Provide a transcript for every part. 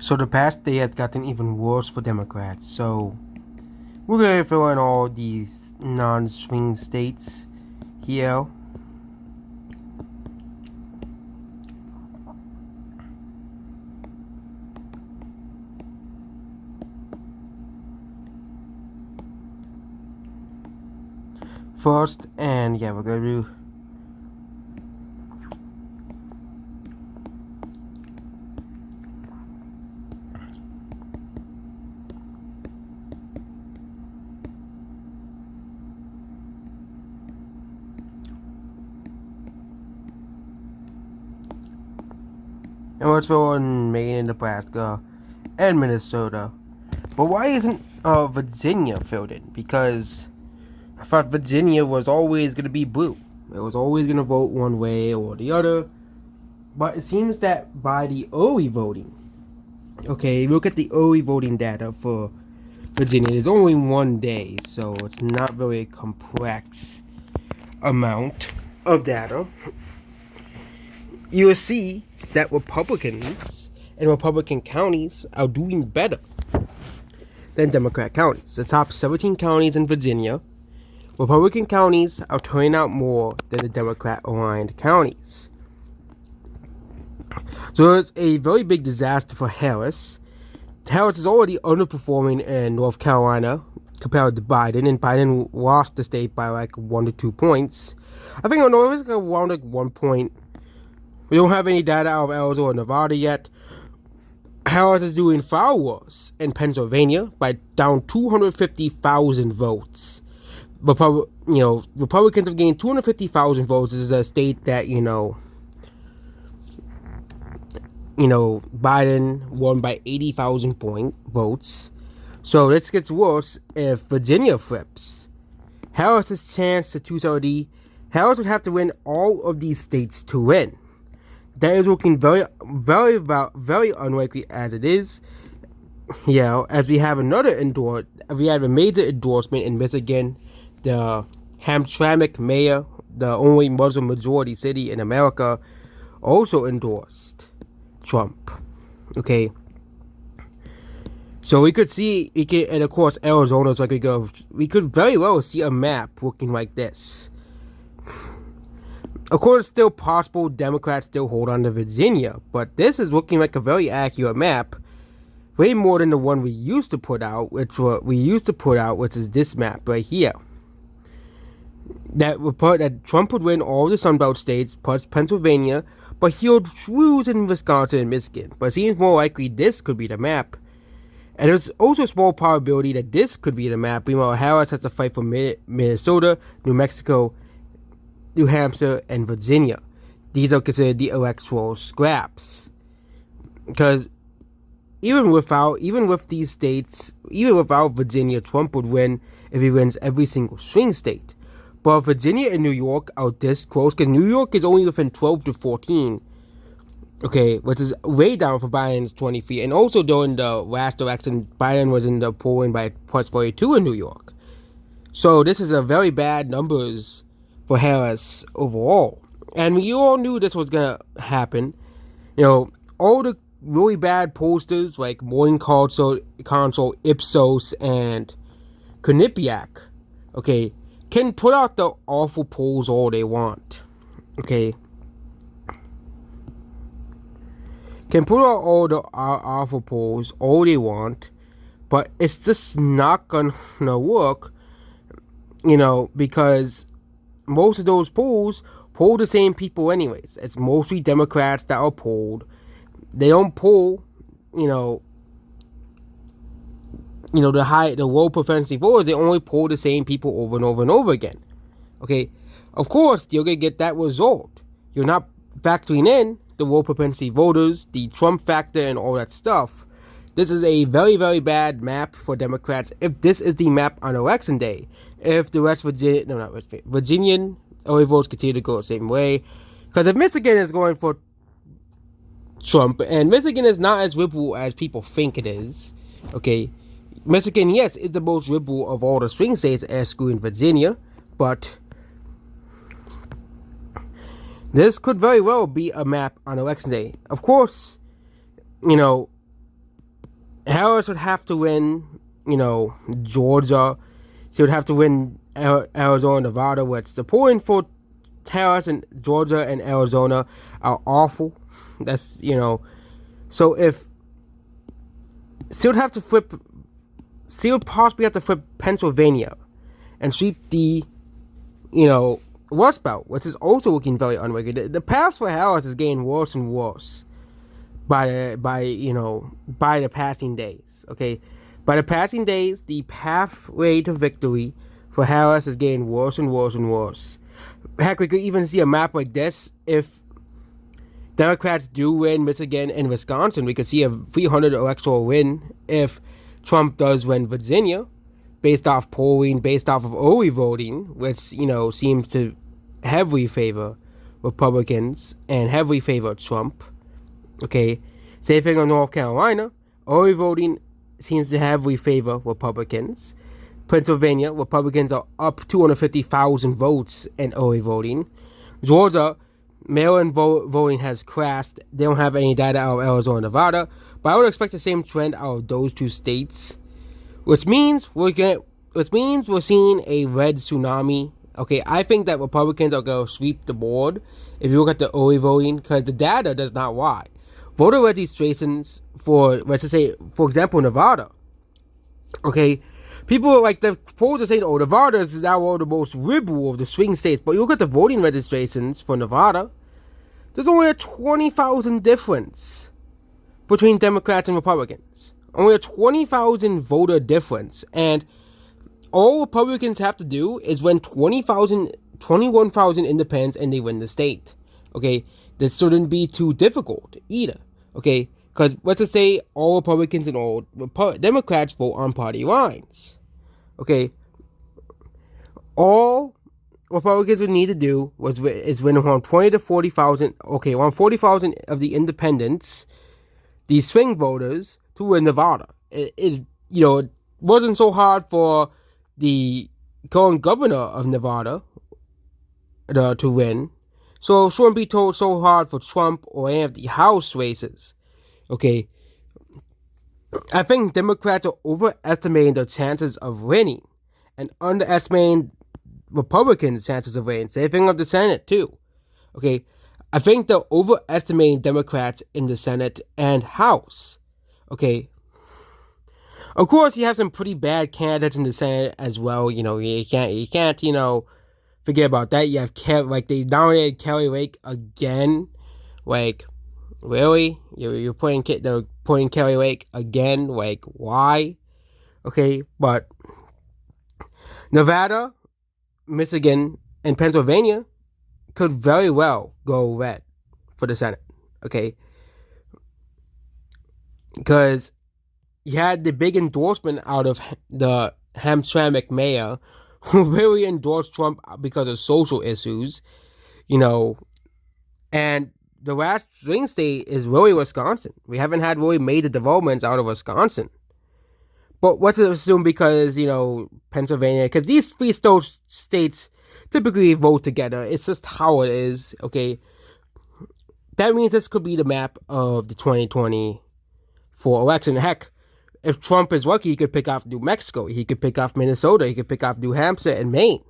So the past day has gotten even worse for Democrats. So we're gonna fill in all these non-swing states here. First, and yeah, we're gonna do. And let's fill in Maine and Nebraska and Minnesota. But why isn't Virginia filled in? Because I thought Virginia was always gonna be blue. It was always gonna vote one way or the other. But it seems that by the early voting, okay, look at the early voting data for Virginia. There's only 1 day, so it's not very complex amount of data. You'll see that Republicans and Republican counties are doing better than Democrat counties. The top 17 counties in Virginia, Republican counties are turning out more than the Democrat-aligned counties. So it's a very big disaster for Harris. Harris is already underperforming in North Carolina compared to Biden, and Biden lost the state by like 1 to 2 points. I think North is going to around like 1 point. We don't have any data out of Arizona or Nevada yet. Harris is doing far worse in Pennsylvania by down 250,000 votes. Republicans have gained 250,000 votes. This is a state that, Biden won by 80,000 votes. So this gets worse if Virginia flips. Harris's chance to 230, Harris would have to win all of these states to win. That is looking very, very, very unlikely as it is. As we have we have a major endorsement in Michigan. The Hamtramck mayor, the only Muslim majority city in America, also endorsed Trump. Okay. So we could see, and of course Arizona's like we could very well see a map looking like this. Of course, it's still possible Democrats still hold on to Virginia, but this is looking like a very accurate map, way more than the one we used to put out, which is this map right here. That Trump would win all the Sunbelt states plus Pennsylvania, but he would lose in Wisconsin and Michigan. But it seems more likely this could be the map. And there's also a small probability that this could be the map. Meanwhile, Harris has to fight for Minnesota, New Mexico, New Hampshire, and Virginia. These are considered the electoral scraps. Because even without these states, even without Virginia, Trump would win if he wins every single swing state. But Virginia and New York are this close, because New York is only within 12 to 14. Okay, which is way down for Biden's 23. And also during the last election, Biden was in the polling by plus 42 in New York. So this is a very bad numbers for Harris overall. And we all knew this was going to happen. All the really bad pollsters like Morning Consult, Ipsos, and Quinnipiac, okay, can put out the awful polls all they want. Okay. Can put out all the awful polls all they want, but it's just not gonna work, because most of those polls poll the same people anyways. It's mostly Democrats that are polled. They don't poll, the low propensity voters. They only poll the same people over and over and over again. Okay, of course you're gonna get that result. You're not factoring in the low propensity voters, the Trump factor, and all that stuff. This is a very, very bad map for Democrats if this is the map on election day. If the Virginian early votes continue to go the same way. Because if Michigan is going for Trump, and Michigan is not as liberal as people think it is, okay, Michigan, yes, is the most liberal of all the swing states, excluding Virginia, but this could very well be a map on election day. Of course, Harris would have to win, Georgia. She would have to win Arizona, Nevada, which the polling for Harris and Georgia and Arizona are awful. That's, so if she would have to flip, she would possibly have to flip Pennsylvania and sweep the, Rust Belt, which is also looking very unlikely. The path for Harris is getting worse and worse by the passing days. Okay, by the passing days, the pathway to victory for Harris is getting worse and worse and worse. Heck, we could even see a map like this if Democrats do win Michigan and Wisconsin. We could see a 300 electoral win if Trump does win Virginia, based off polling, based off of early voting, which seems to heavily favor Republicans and heavily favor Trump. Okay, same thing in North Carolina. Early voting seems to heavily favor Republicans. Pennsylvania, Republicans are up 250,000 votes in early voting. Georgia, mail-in voting has crashed. They don't have any data out of Arizona, Nevada, but I would expect the same trend out of those two states, which means we're seeing a red tsunami. Okay, I think that Republicans are going to sweep the board if you look at the early voting, because the data does not lie. Voter registrations for, let's just say, for example, Nevada. Okay, people like the polls are saying, oh, Nevada is now one of the most liberal of the swing states, but you look at the voting registrations for Nevada, there's only a 20,000 difference between Democrats and Republicans. Only a 20,000 voter difference, and all Republicans have to do is win 21,000 independents and they win the state. Okay, this shouldn't be too difficult either. Okay, because let's just say all Republicans and all Democrats vote on party lines. Okay, all Republicans would need to do is win around 20 to 40,000. Okay, around 40,000 of the independents, the swing voters, to win Nevada. It wasn't so hard for the current governor of Nevada to win. So it shouldn't be so hard for Trump or any of the House races. Okay. I think Democrats are overestimating their chances of winning and underestimating Republicans' chances of winning. Same thing of the Senate, too. Okay. I think they're overestimating Democrats in the Senate and House. Okay. Of course, you have some pretty bad candidates in the Senate as well. You can't, forget about that. You have they nominated Kelly Lake again. Like, really? You're putting Kelly Lake again? Like, why? Okay, but Nevada, Michigan, and Pennsylvania could very well go red for the Senate. Okay, because you had the big endorsement out of the Hamtramck mayor, who really endorsed Trump because of social issues, and the last swing state is really Wisconsin. We haven't had really major developments out of Wisconsin. But let's assume because, Pennsylvania, because these three states typically vote together. It's just how it is, okay? That means this could be the map of the 2024 election. Heck, if Trump is lucky, he could pick off New Mexico. He could pick off Minnesota. He could pick off New Hampshire and Maine.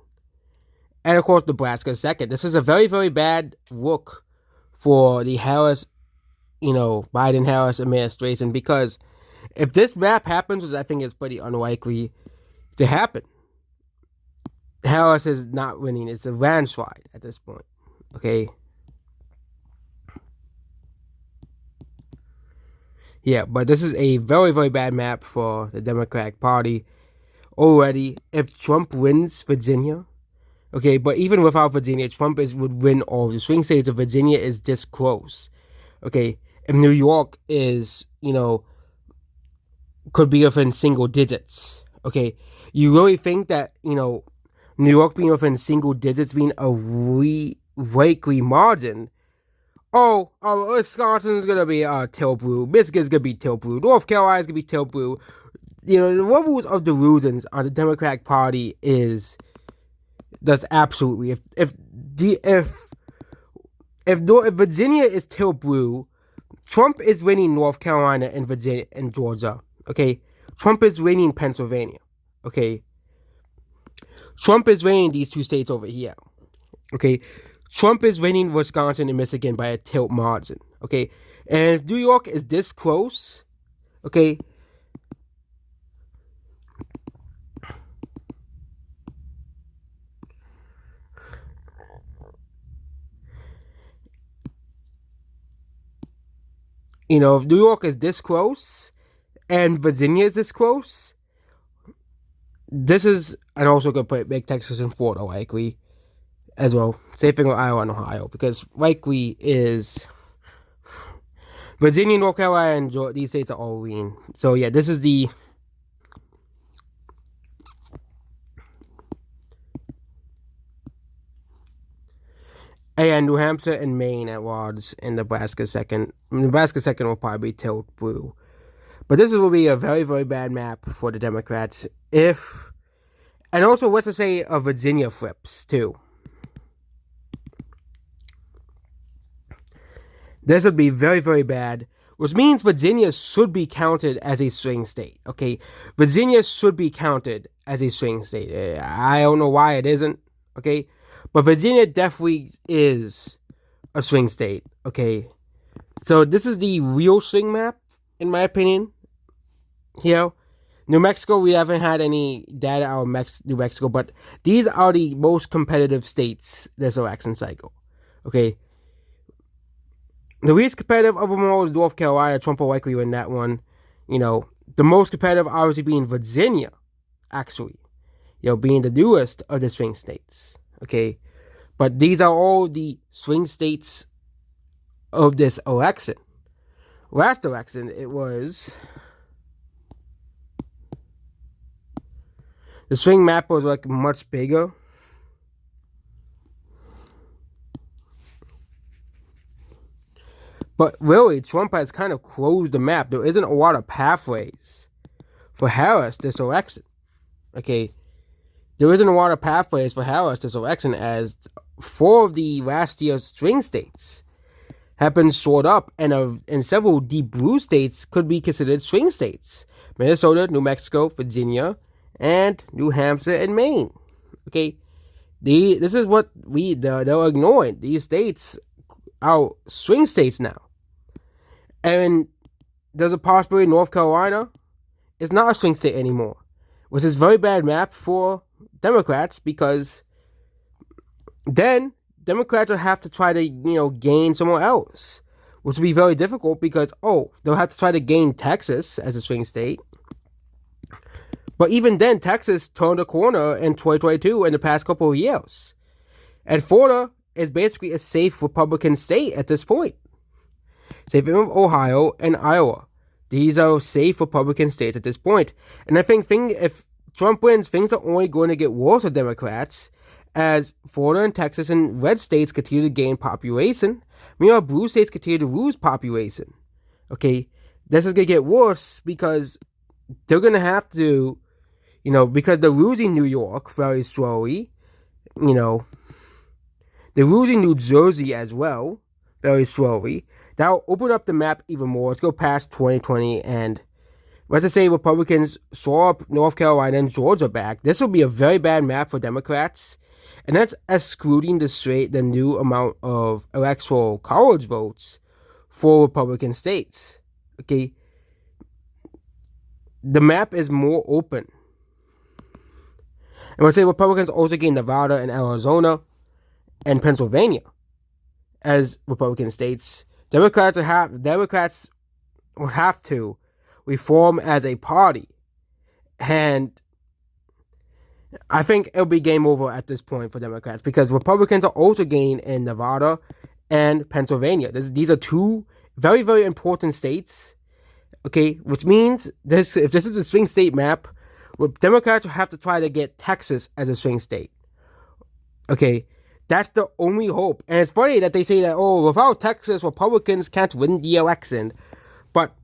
And, of course, Nebraska second. This is a very, very bad look for the Harris, Biden-Harris administration, because if this map happens, which I think is pretty unlikely to happen, Harris is not winning. It's a landslide at this point, okay? Yeah, but this is a very, very bad map for the Democratic Party already. If Trump wins Virginia, okay, but even without Virginia, Trump would win all the swing states of Virginia is this close. Okay, if New York is, could be within single digits. Okay, you really think that, New York being within single digits being a likely margin? Wisconsin's gonna be teal blue. Michigan's gonna be teal blue. North Carolina's gonna be teal blue. The levels of delusions on the Democratic Party is that's absolutely if Virginia is teal blue, Trump is winning North Carolina and Virginia and Georgia. Okay, Trump is winning Pennsylvania. Okay, Trump is winning these two states over here. Okay, Trump is winning Wisconsin and Michigan by a tilt margin. Okay, and if New York is this close, okay, if New York is this close and Virginia is this close, this is, and also could make Texas and Florida likely as well. Same thing with Iowa and Ohio, because likely is Virginia, North Carolina, and Georgia, these states are all lean. So yeah, this is the and New Hampshire and Maine at large, and Nebraska second. Nebraska second will probably tilt blue. But this will be a very, very bad map for the Democrats if, and also let's just say Virginia flips too. This would be very, very bad, which means Virginia should be counted as a swing state. Okay, Virginia should be counted as a swing state. I don't know why it isn't. Okay, but Virginia definitely is a swing state. Okay, so this is the real swing map, in my opinion. Here, New Mexico, we haven't had any data out of New Mexico, but these are the most competitive states this election cycle. Okay. The least competitive of them all is North Carolina. Trump will likely win that one. The most competitive obviously being Virginia, actually. Being the newest of the swing states. Okay. But these are all the swing states of this election. Last election, it was... The swing map was like much bigger. But really, Trump has kind of closed the map. There isn't a lot of pathways for Harris this election. Okay. There isn't a lot of pathways for Harris this election, as 4 of the last year's swing states have been sorted up, and several deep blue states could be considered swing states. Minnesota, New Mexico, Virginia, and New Hampshire and Maine. Okay, this is what they're ignoring. These states are swing states now, and there's a possibility North Carolina is not a swing state anymore, which is a very bad map for Democrats, because then Democrats will have to try to gain somewhere else, which will be very difficult because they'll have to try to gain Texas as a swing state. But even then, Texas turned a corner in 2022 in the past couple of years. And Florida is basically a safe Republican state at this point. Same thing with Ohio and Iowa. These are safe Republican states at this point. And I think if Trump wins, things are only going to get worse for Democrats as Florida and Texas and red states continue to gain population. Meanwhile, blue states continue to lose population. Okay, this is going to get worse because they're going to have to... because they're losing New York very slowly. They're losing New Jersey as well, very slowly. That'll open up the map even more. Let's go past 2020, and let's just say Republicans saw up North Carolina and Georgia back. This will be a very bad map for Democrats, and that's excluding the new amount of electoral college votes for Republican states. Okay, the map is more open. And we'll say Republicans also gain Nevada and Arizona and Pennsylvania as Republican states. Democrats would have to reform as a party. And I think it'll be game over at this point for Democrats, because Republicans are also gaining in Nevada and Pennsylvania. These are 2 very, very important states. Okay, which means if this is a swing state map, Democrats will have to try to get Texas as a swing state. Okay, that's the only hope. And it's funny that they say that, without Texas, Republicans can't win the election. But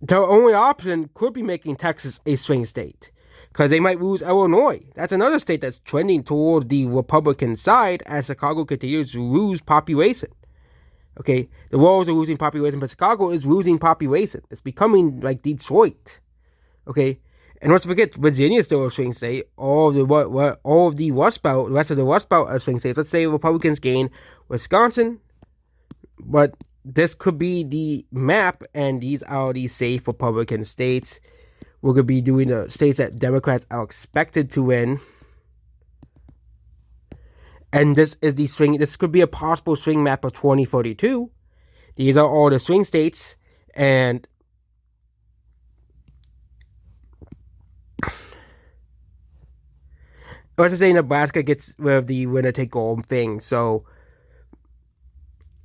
the only option could be making Texas a swing state, because they might lose Illinois. That's another state that's trending toward the Republican side as Chicago continues to lose population. Okay, the Royals are losing population, but Chicago is losing population. It's becoming like Detroit. Okay, and let's forget Virginia is still a swing state. All of the Rust Belt, the rest of the Rust Belt are swing states. Let's say Republicans gain Wisconsin, but this could be the map, and these are the safe Republican states. We're gonna be doing the states that Democrats are expected to win. And this is the swing. This could be a possible swing map of 2042. These are all the swing states, and let's just say Nebraska gets rid of the winner take all thing. So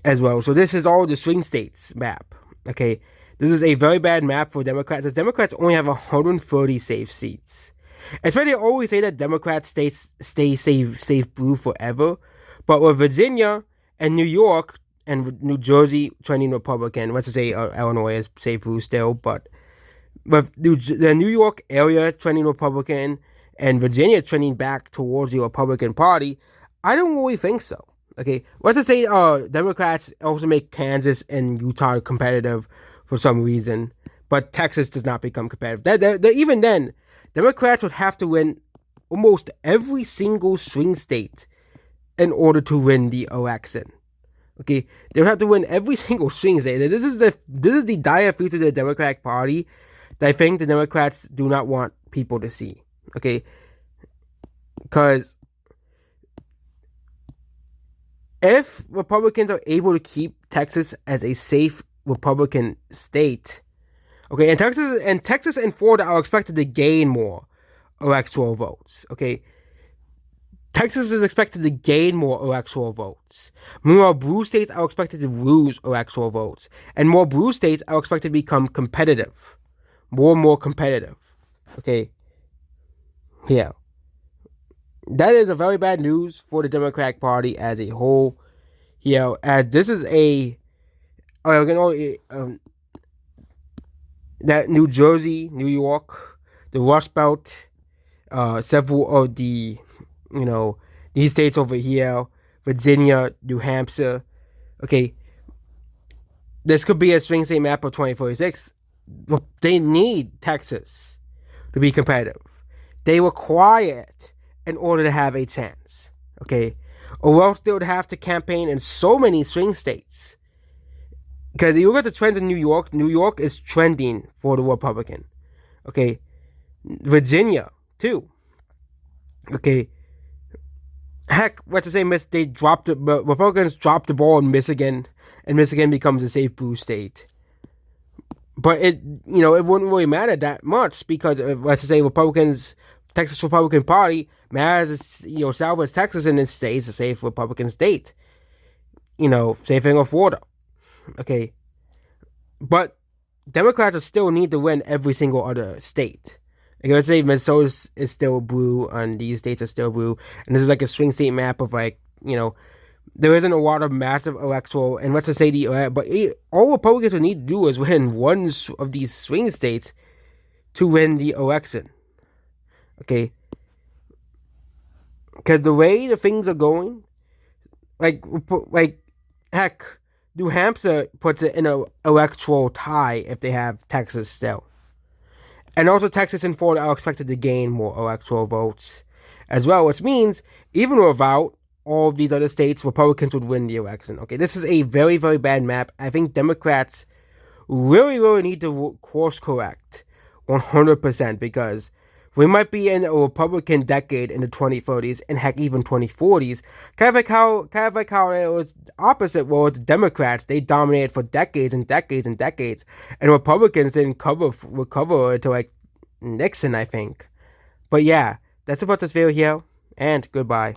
as well. So this is all the swing states map. Okay, this is a very bad map for Democrats. As Democrats only have 130 safe seats. It's why they always say that Democrats stay safe blue forever, but with Virginia and New York and New Jersey trending Republican, let's just say Illinois is safe blue still, but with the New York area trending Republican and Virginia trending back towards the Republican Party, I don't really think so. Okay, let's just say Democrats also make Kansas and Utah competitive for some reason, but Texas does not become competitive. Even then, Democrats would have to win almost every single swing state in order to win the election. Okay, they would have to win every single swing state. This is the dire future of the Democratic Party that I think the Democrats do not want people to see. Okay, because if Republicans are able to keep Texas as a safe Republican state, okay, and Texas and Florida are expected to gain more electoral votes. Okay, Texas is expected to gain more electoral votes. More blue states are expected to lose electoral votes, and more blue states are expected to become competitive, more and more competitive. Okay, yeah, that is a very bad news for the Democratic Party as a whole. As this is that New Jersey, New York, the Rust Belt, several of the, these states over here, Virginia, New Hampshire. Okay, this could be a swing state map of 2046. They need Texas to be competitive. They require it in order to have a chance. Okay, or else they would have to campaign in so many swing states. Because you look at the trends in New York is trending for the Republican. Okay, Virginia too. Okay, heck, let's just say Republicans dropped the ball in Michigan, and Michigan becomes a safe blue state. But it wouldn't really matter that much because let's just say Texas Republican Party matters, Southwest Texas, and it stays a safe Republican state. Same thing with Florida. Okay, but Democrats will still need to win every single other state. Like, let's say Minnesota is still blue, and these states are still blue, and this is like a swing state map of there isn't a lot of massive electoral, and let's just say all Republicans would need to do is win one of these swing states to win the election. Okay, because the way the things are going, heck, New Hampshire puts it in an electoral tie if they have Texas still. And also Texas and Florida are expected to gain more electoral votes as well, which means even without all of these other states, Republicans would win the election. Okay, this is a very, very bad map. I think Democrats really, really need to course correct 100% because we might be in a Republican decade in the 2030s and heck even 2040s. Kind of like how it was opposite. Well, it's Democrats. They dominated for decades and decades and decades, and Republicans didn't recover until like Nixon, I think. But yeah, that's about this video here, and goodbye.